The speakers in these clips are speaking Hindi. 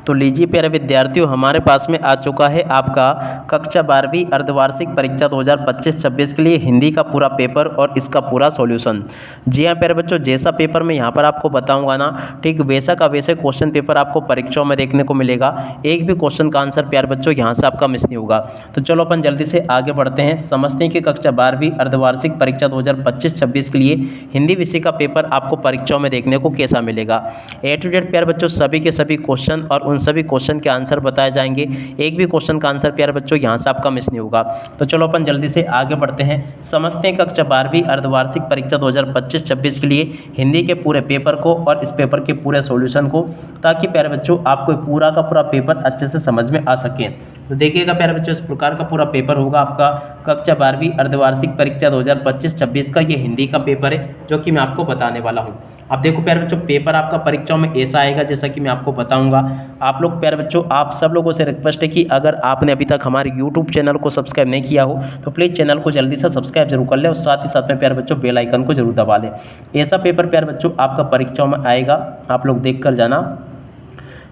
तो लीजिए प्यारे विद्यार्थियों, हमारे पास में आ चुका है आपका कक्षा 12वीं अर्धवार्षिक परीक्षा 2025-26 के लिए हिंदी का पूरा पेपर और इसका पूरा सॉल्यूशन। जी हाँ प्यारे बच्चों, जैसा पेपर मैं यहाँ पर आपको बताऊंगा ना, ठीक वैसा का वैसे क्वेश्चन पेपर आपको परीक्षाओं में देखने को मिलेगा। एक भी क्वेश्चन का आंसर प्यारे बच्चों यहाँ से आपका मिस नहीं होगा। तो चलो अपन जल्दी से आगे बढ़ते हैं, समझते हैं कि कक्षा 12वीं अर्धवार्षिक परीक्षा 2025-26 के लिए हिंदी विषय का पेपर आपको परीक्षाओं में देखने को कैसा मिलेगा। ए टू जेड प्यारे बच्चों सभी के सभी क्वेश्चन और उन सभी क्वेश्चन के आंसर बताए जाएंगे। एक भी क्वेश्चन का आंसर प्यारे बच्चों यहाँ से आपका मिस नहीं होगा। तो चलो अपन जल्दी से आगे बढ़ते हैं, समझते हैं कक्षा 12वीं अर्धवार्षिक परीक्षा 2025-26 के लिए हिंदी के पूरे पेपर को और इस पेपर के पूरे सॉल्यूशन को, ताकि प्यारे बच्चों आपको पूरा का पूरा पेपर अच्छे से समझ में आ सके। तो देखिएगा प्यारे बच्चों, इस प्रकार का पूरा पेपर होगा आपका कक्षा 12वीं अर्धवार्षिक परीक्षा 2025-26 का ये हिंदी का पेपर है, जो कि मैं आपको बताने वाला हूँ। अब देखो प्यारे बच्चों, पेपर आपका परीक्षाओं में ऐसा आएगा जैसा कि मैं आपको बताऊंगा। आप लोग प्यारे बच्चों, आप सब लोगों से रिक्वेस्ट है कि अगर आपने अभी तक हमारे यूट्यूब चैनल को सब्सक्राइब नहीं किया हो तो प्लीज़ चैनल को जल्दी से सब्सक्राइब जरूर कर ले और साथ ही साथ में प्यारे बच्चों बेल आइकन को जरूर दबा लें। ऐसा पेपर प्यारे बच्चों आपका परीक्षाओं में आएगा, आप लोग देख कर जाना।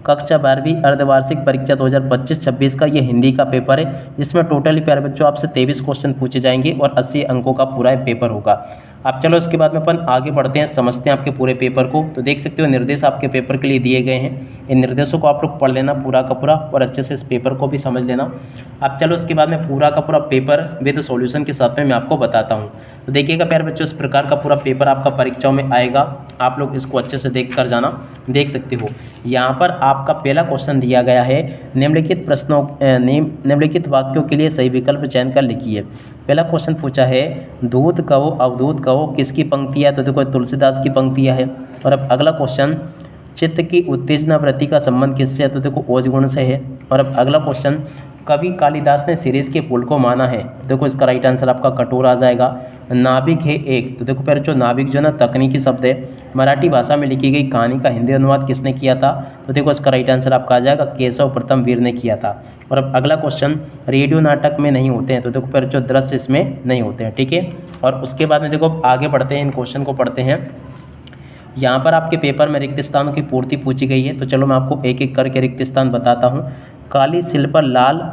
कक्षा 12वीं अर्धवार्षिक परीक्षा 2025-26 का ये हिंदी का पेपर है, जिसमें टोटली प्यारे बच्चों आपसे 23 क्वेश्चन पूछे जाएंगे और 80 अंकों का पूरा पेपर होगा। अब चलो इसके बाद में अपन आगे बढ़ते हैं, समझते हैं आपके पूरे पेपर को। तो देख सकते हो निर्देश आपके पेपर के लिए दिए गए हैं, इन निर्देशों को आप लोग पढ़ लेना पूरा का पूरा और अच्छे से इस पेपर को भी समझ लेना। अब चलो इसके बाद में पूरा का पूरा पेपर विद सॉल्यूशन के साथ में मैं आपको बताता हूँ। तो देखिएगा प्यारे बच्चों, इस प्रकार का पूरा पेपर आपका परीक्षाओं में आएगा, आप लोग इसको अच्छे से देख कर जाना। देख सकते हो यहाँ पर आपका पहला क्वेश्चन दिया गया है, निम्नलिखित वाक्यों के लिए सही विकल्प चयन कर लिखिए। पहला क्वेश्चन पूछा है, दूध कहो अवधूत कहो किसकी पंक्तियाँ है, तो देखो तुलसीदास की पंक्तियाँ है। और अब अगला क्वेश्चन, चित्त की उत्तेजना वृत्ति का संबंध किससे है, तो देखो ओज गुण से है। और अब अगला क्वेश्चन, कवि कालिदास ने शिरीष के पुल को माना है, देखो इसका राइट आंसर आपका कठोर आ जाएगा। नाविक है एक, तो देखो प्यारे जो नाविक जो ना तकनीकी शब्द है, मराठी भाषा में लिखी गई कहानी का हिंदी अनुवाद किसने किया था, तो देखो इसका राइट आंसर आपका आ जाएगा केशव प्रथम वीर ने किया था। और अब अगला क्वेश्चन, रेडियो नाटक में नहीं होते हैं, तो देखो प्यारे जो दृश्य इसमें नहीं होते हैं, ठीक है। और उसके बाद में देखो आगे बढ़ते हैं, इन क्वेश्चन को पढ़ते हैं। यहाँ पर आपके पेपर में रिक्त स्थानों की पूर्ति पूछी गई है, तो चलो मैं आपको एक एक करके रिक्त स्थान बताता हूँ। काली सिल पर लाल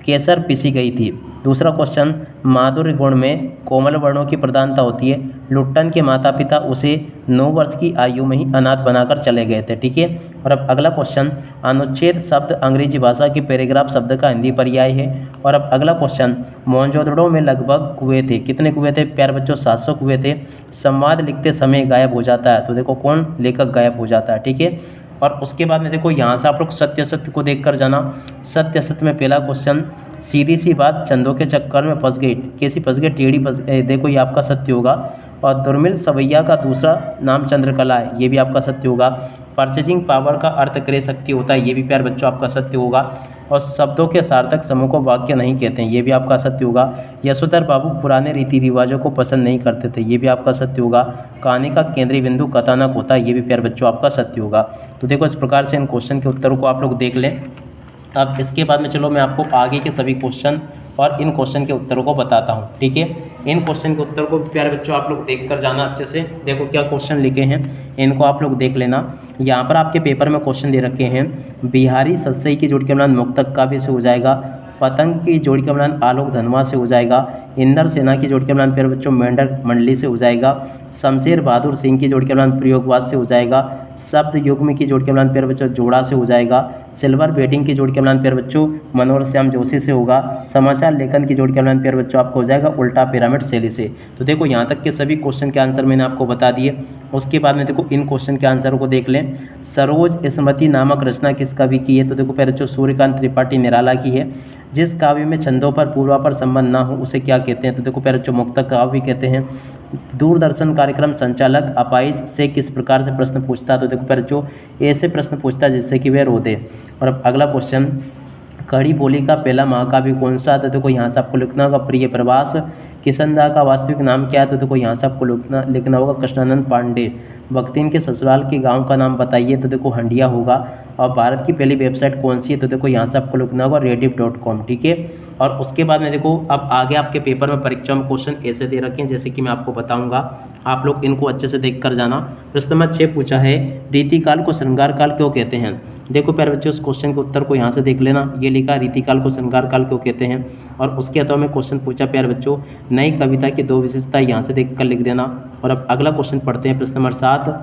केसर पिसी गई थी। दूसरा क्वेश्चन, माधुर्य गुण में कोमल वर्णों की प्रधानता होती है। लुट्टन के माता पिता उसे 9 वर्ष की आयु में ही अनाथ बनाकर चले गए थे, ठीक है। और अब अगला क्वेश्चन, अनुच्छेद शब्द अंग्रेजी भाषा की पैराग्राफ शब्द का हिंदी पर्याय है। और अब अगला क्वेश्चन, मोहनजोदड़ो में लगभग कुएं थे, कितने कुएं थे प्यारे बच्चों, 700 कुएं थे। संवाद लिखते समय गायब हो जाता है, तो देखो कौन, लेखक गायब हो जाता है, ठीक है। और उसके बाद में देखो यहाँ से आप लोग सत्य असत्य को देख कर जाना। सत्य असत्य में पहला क्वेश्चन, सीधी सी बात चंदों के चक्कर में फंस गई, कैसी फंस गई, टेढ़ी फंस, देखो ये आपका सत्य होगा। और दुर्मिल सवैया का दूसरा नाम चंद्रकला है, ये भी आपका सत्य होगा। परचेजिंग पावर का अर्थ क्रय शक्ति होता है, ये भी प्यारे बच्चों आपका सत्य होगा। और शब्दों के सार्थक समूह को वाक्य नहीं कहते हैं, ये भी आपका सत्य होगा। यशोधर बाबू पुराने रीति रिवाजों को पसंद नहीं करते थे, ये भी आपका सत्य होगा। कहानी का केंद्रीय बिंदु कथानक होता है, ये भी प्यारे बच्चों आपका सत्य होगा। तो देखो इस प्रकार से इन क्वेश्चन के उत्तरों को आप लोग देख लें। अब इसके बाद में चलो मैं आपको आगे के सभी क्वेश्चन और इन क्वेश्चन के उत्तरों को बताता हूँ, ठीक है। इन क्वेश्चन के उत्तर को प्यारे बच्चों आप लोग देख कर जाना अच्छे से। देखो क्या क्वेश्चन लिखे हैं, इनको आप लोग देख लेना। यहाँ पर आपके पेपर में क्वेश्चन दे रखे हैं, बिहारी सत्सई की जोड़ के मिलान मुक्तक काव्य से हो जाएगा। पतंग की जोड़ के मिलान आलोक धनवा से हो जाएगा। इंदर सेना की जोड़ के मिलान प्यारे बच्चों मेंढक मंडली से हो जाएगा। शमशेर बहादुर सिंह की जोड़ के मिलान प्रयोगवाद से हो जाएगा। शब्द युग्म की जोड़ के मिलान प्यारे बच्चों जोड़ा से हो जाएगा। सिल्वर बेटिंग की जोड़ के मिलान प्यारे बच्चों मनोहर श्याम जोशी से होगा। समाचार लेखन की जोड़ के मिलान प्यारे बच्चों आपको हो जाएगा उल्टा पिरामिड शैली से। तो देखो यहाँ तक के सभी क्वेश्चन के आंसर मैंने आपको बता दिए। उसके बाद में देखो इन क्वेश्चन के आंसर को देख लें। सरोज स्मृति नामक रचना किस कवि की है, तो देखो प्यारे बच्चों सूर्यकांत त्रिपाठी निराला की है। जिस काव्य में छंदों पर पूर्वापर संबंध ना हो उसे क्या कहते हैं, तो देखो प्यारे बच्चों मुक्तक काव्य कहते हैं। दूरदर्शन कार्यक्रम संचालक अपाइज से किस प्रकार से प्रश्न पूछता है, तो देखो प्यारे बच्चों ऐसे प्रश्न पूछता है जिससे कि वह रो दे। और अब अगला क्वेश्चन, खड़ी बोली का पहला महाकाव्य कौन सा, तो देखो यहाँ से आपको लिखना होगा प्रिय प्रवास। किशनदा का वास्तविक नाम क्या है? तो देखो यहाँ से आपको लिखना होगा कृष्णानंद पांडे। भक्ति इनके ससुराल के गांव का नाम बताइए, तो देखो हंडिया होगा। और भारत की पहली वेबसाइट कौन सी है? तो देखो यहाँ से आपको लिखना होगा rediff.com, ठीक है। और उसके बाद में देखो अब आगे आपके पेपर में परीक्षा में क्वेश्चन ऐसे दे रखे हैं, जैसे कि मैं आपको बताऊंगा, आप लोग इनको अच्छे से देख कर जाना। प्रश्न नंबर 6 पूछा है, रीतिकाल को श्रृंगार काल क्यों कहते हैं? देखो प्यारे बच्चों, इस क्वेश्चन के उत्तर को यहाँ से देख लेना। ये लिखा रीतिकाल को श्रृंगार काल क्यों कहते हैं। और उसके अथवा में क्वेश्चन पूछा प्यारे बच्चों, नई कविता की 2 विशेषता यहाँ से देख कर लिख देना। और अब अगला क्वेश्चन पढ़ते हैं, प्रश्न नंबर 7,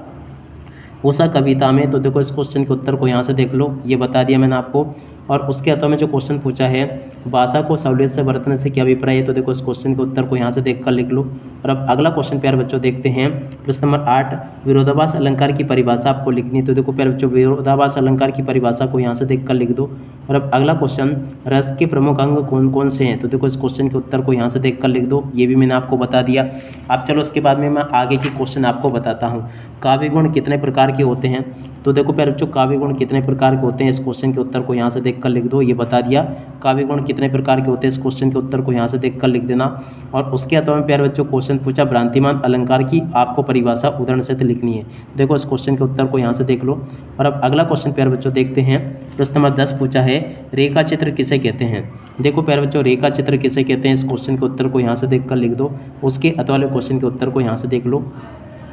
उषा कविता में। तो देखो इस क्वेश्चन के उत्तर को यहाँ से देख लो, ये बता दिया मैंने आपको। और उसके अथवा में जो क्वेश्चन पूछा है, भाषा को सहूलियत से बरतने से क्या अभिप्राय है? तो देखो इस क्वेश्चन के उत्तर को यहाँ से देख कर लिख लो। और अब अगला क्वेश्चन प्यारे बच्चों देखते हैं, प्रश्न नंबर 8, विरोधाभास अलंकार की परिभाषा आपको लिखनी है। तो देखो प्यारे बच्चों, विरोधाभास अलंकार की परिभाषा को यहाँ से देख कर लिख दो। और अब अगला क्वेश्चन, रस के प्रमुख अंग कौन कौन से हैं? तो देखो इस क्वेश्चन के उत्तर को यहाँ से देख कर लिख दो, ये भी मैंने आपको बता दिया। अब चलो इसके बाद में मैं आगे की क्वेश्चन आपको बताता हूँ। काव्य गुण कितने प्रकार के होते हैं? तो देखो प्यारे बच्चों, काव्य गुण कितने प्रकार के होते हैं, इस क्वेश्चन के उत्तर को यहाँ से देख कर लिख दो, ये बता दिया। काव्य गुण कितने प्रकार के होते हैं, इस क्वेश्चन के उत्तर को यहाँ से देख कर लिख देना। और उसके अथवा में प्यारे बच्चों क्वेश्चन पूछा, भ्रांतिमान अलंकार की आपको परिभाषा उदाहरण से लिखनी है। देखो इस क्वेश्चन के उत्तर को यहाँ से देख लो। और अब अगला क्वेश्चन प्यारे बच्चों देखते हैं, प्रश्न नंबर 10 पूछा है, रेखा चित्र किसे कहते हैं? देखो प्यारे बच्चों, रेखा चित्र किसे कहते हैं, इस क्वेश्चन के उत्तर को यहाँ से देख कर लिख दो। उसके अथवा वाले क्वेश्चन के उत्तर को यहाँ से देख लो।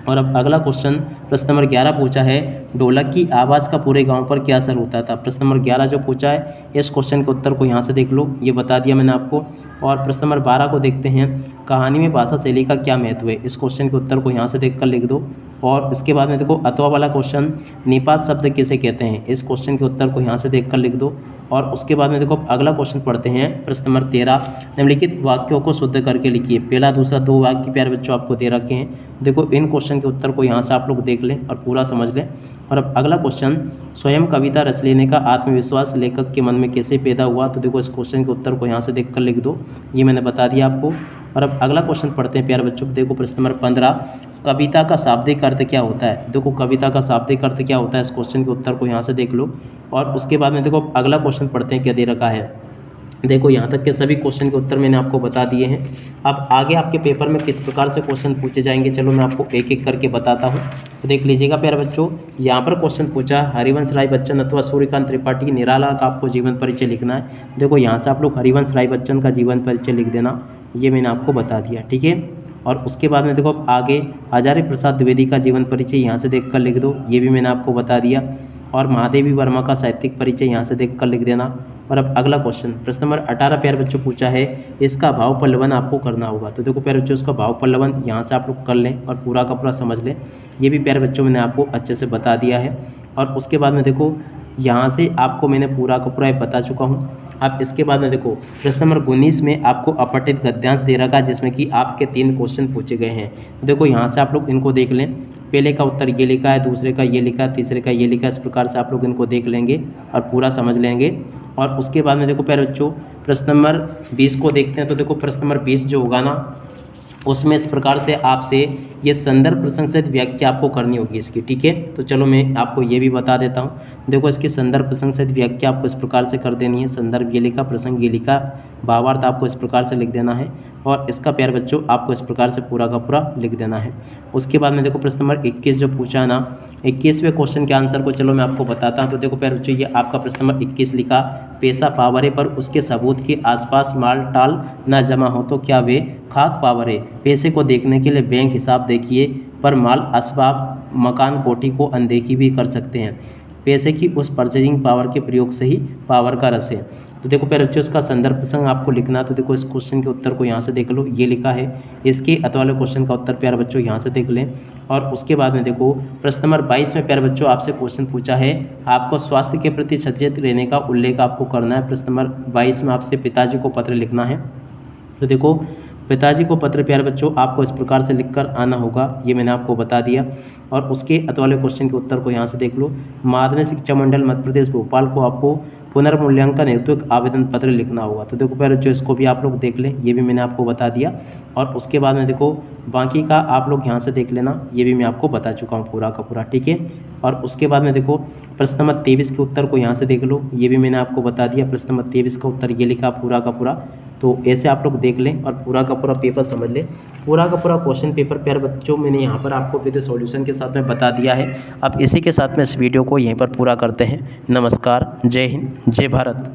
और अब अगला क्वेश्चन प्रश्न नंबर 11 पूछा है, ढोलक की आवाज़ का पूरे गांव पर क्या असर होता था? प्रश्न नंबर 11 जो पूछा है, इस क्वेश्चन के उत्तर को यहाँ से देख लो, ये बता दिया मैंने आपको। और प्रश्न नंबर 12 को देखते हैं, कहानी में भाषा शैली का क्या महत्व है? इस क्वेश्चन के उत्तर को यहाँ से देख कर लिख दो। और इसके बाद में देखो अथवा वाला क्वेश्चन, निपात शब्द किसे कहते हैं? इस क्वेश्चन के उत्तर को यहाँ से देख कर लिख दो। और उसके बाद में देखो अगला क्वेश्चन पढ़ते हैं, प्रश्न नंबर 13, निम्नलिखित वाक्यों को शुद्ध करके लिखिए। पहला दूसरा 2 वाक्य प्यारे बच्चों आपको दे रखे हैं। देखो इन क्वेश्चन के उत्तर को यहाँ से आप लोग देख लें और पूरा समझ लें। और अब अगला क्वेश्चन, स्वयं कविता रच लेने का आत्मविश्वास लेखक के मन में कैसे पैदा हुआ? तो देखो इस क्वेश्चन के उत्तर को यहाँ से देख कर लिख दो, ये मैंने बता दिया आपको। और अब अगला क्वेश्चन पढ़ते हैं प्यारे बच्चों। देखो प्रश्न नंबर 15, कविता का शाब्दिक अर्थ क्या होता है? देखो कविता का शाब्दिक अर्थ क्या होता है, इस क्वेश्चन के उत्तर को यहाँ से देख लो। और उसके बाद में देखो अगला क्वेश्चन पढ़ते हैं, क्या दे रखा है। देखो यहाँ तक के सभी क्वेश्चन के उत्तर मैंने आपको बता दिए हैं। अब आगे आपके पेपर में किस प्रकार से क्वेश्चन पूछे जाएंगे, चलो मैं आपको एक एक करके बताता हूँ। तो देख लीजिएगा प्यारे बच्चों, यहाँ पर क्वेश्चन पूछा, हरिवंश राय बच्चन अथवा सूर्यकांत त्रिपाठी निराला का आपको जीवन परिचय लिखना है। देखो यहाँ से आप लोग हरिवंश राय बच्चन का जीवन परिचय लिख देना, ये मैंने आपको बता दिया, ठीक है। और उसके बाद में देखो आगे हजारी प्रसाद द्विवेदी का जीवन परिचय यहाँ से देख कर लिख दो, ये भी मैंने आपको बता दिया। और महादेवी वर्मा का साहित्यिक परिचय यहाँ से देख कर लिख देना। और अब अगला क्वेश्चन प्रश्न नंबर 18 प्यारे बच्चों पूछा है, इसका भाव पल्लवन आपको करना होगा। तो देखो प्यारे बच्चों, इसका भाव पल्लवन यहाँ से आप लोग कर लें और पूरा का पूरा समझ लें, ये भी प्यारे बच्चों मैंने आपको अच्छे से बता दिया है। और उसके बाद में देखो यहाँ से आपको मैंने पूरा का पूरा बता चुका हूँ। अब इसके बाद में देखो प्रश्न नंबर 19 में आपको अपठित गद्यांश दे रखा है, जिसमें कि आपके 3 क्वेश्चन पूछे गए हैं। देखो यहाँ से आप लोग इनको देख लें, पहले का उत्तर ये लिखा है, दूसरे का ये लिखा है, तीसरे का ये लिखा है। इस प्रकार से आप लोग इनको देख लेंगे और पूरा समझ लेंगे। और उसके बाद में देखो प्यारे बच्चों प्रश्न नंबर 20 को देखते हैं। तो देखो प्रश्न नंबर 20 जो होगा ना, उसमें इस प्रकार से आपसे ये संदर्भ प्रसंग व्याख्या आपको करनी होगी इसकी, ठीक है। तो चलो मैं आपको ये भी बता देता हूँ। देखो इसकी संदर्भ प्रसंग व्याख्या आपको इस प्रकार से कर देनी है, संदर्भ ये लिखा, प्रसंग ये लिखा, भावार्थ आपको इस प्रकार से लिख देना है। और इसका प्यारे बच्चों आपको इस प्रकार से पूरा का पूरा लिख देना है। उसके बाद में देखो प्रश्न नंबर 21 जो पूछा है ना, 21वें क्वेश्चन के आंसर को चलो मैं आपको बताता हूँ। तो देखो प्यारे बच्चों, ये आपका प्रश्न नंबर 21 लिखा, पैसा पावरे पर उसके सबूत के आसपास माल टाल न जमा हो तो क्या वे खाक पावरे? पैसे को देखने के लिए बैंक हिसाब देखिए, पर माल असबाब मकान कोठी को अनदेखी भी कर सकते हैं। पैसे की उस परचेजिंग पावर के प्रयोग से ही पावर का रस है। तो देखो प्यारे बच्चों, इसका संदर्भ प्रसंग आपको लिखना। तो देखो इस क्वेश्चन के उत्तर को यहाँ से देख लो, ये लिखा है। इसके अथवा वाले क्वेश्चन का उत्तर प्यारे बच्चों यहाँ से देख लें। और उसके बाद में देखो प्रश्न नंबर 22 में प्यारे बच्चों आपसे क्वेश्चन पूछा है, आपको स्वास्थ्य के प्रति सचेत रहने का उल्लेख आपको करना है। प्रश्न नंबर 22 में आपसे पिताजी को पत्र लिखना है। तो देखो पिताजी को पत्र प्यारे बच्चों आपको इस प्रकार से लिखकर आना होगा, ये मैंने आपको बता दिया। और उसके अथवा वाले क्वेश्चन के उत्तर को यहाँ से देख लो। माध्यमिक शिक्षा मंडल मध्य प्रदेश भोपाल को आपको पुनर्मूल्यांकन हेतु एक आवेदन पत्र लिखना होगा। तो देखो पहले जो इसको भी आप लोग देख लें, ये भी मैंने आपको बता दिया। और उसके बाद में देखो बाकी का आप लोग यहाँ से देख लेना, ये भी मैं आपको बता चुका हूँ पूरा का पूरा, ठीक है। और उसके बाद में देखो प्रश्न नंबर 23 के उत्तर को यहाँ से देख लो, ये भी मैंने आपको बता दिया। प्रश्न नंबर 23 का उत्तर ये लिखा पूरा का पूरा। तो ऐसे आप लोग देख लें और पूरा का पूरा पेपर समझ लें। पूरा का पूरा क्वेश्चन पेपर प्यारे बच्चों मैंने यहाँ पर आपको विद सॉल्यूशन के साथ में बता दिया है। अब इसी के साथ में इस वीडियो को यहीं पर पूरा करते हैं। नमस्कार, जय हिंद, जय भारत।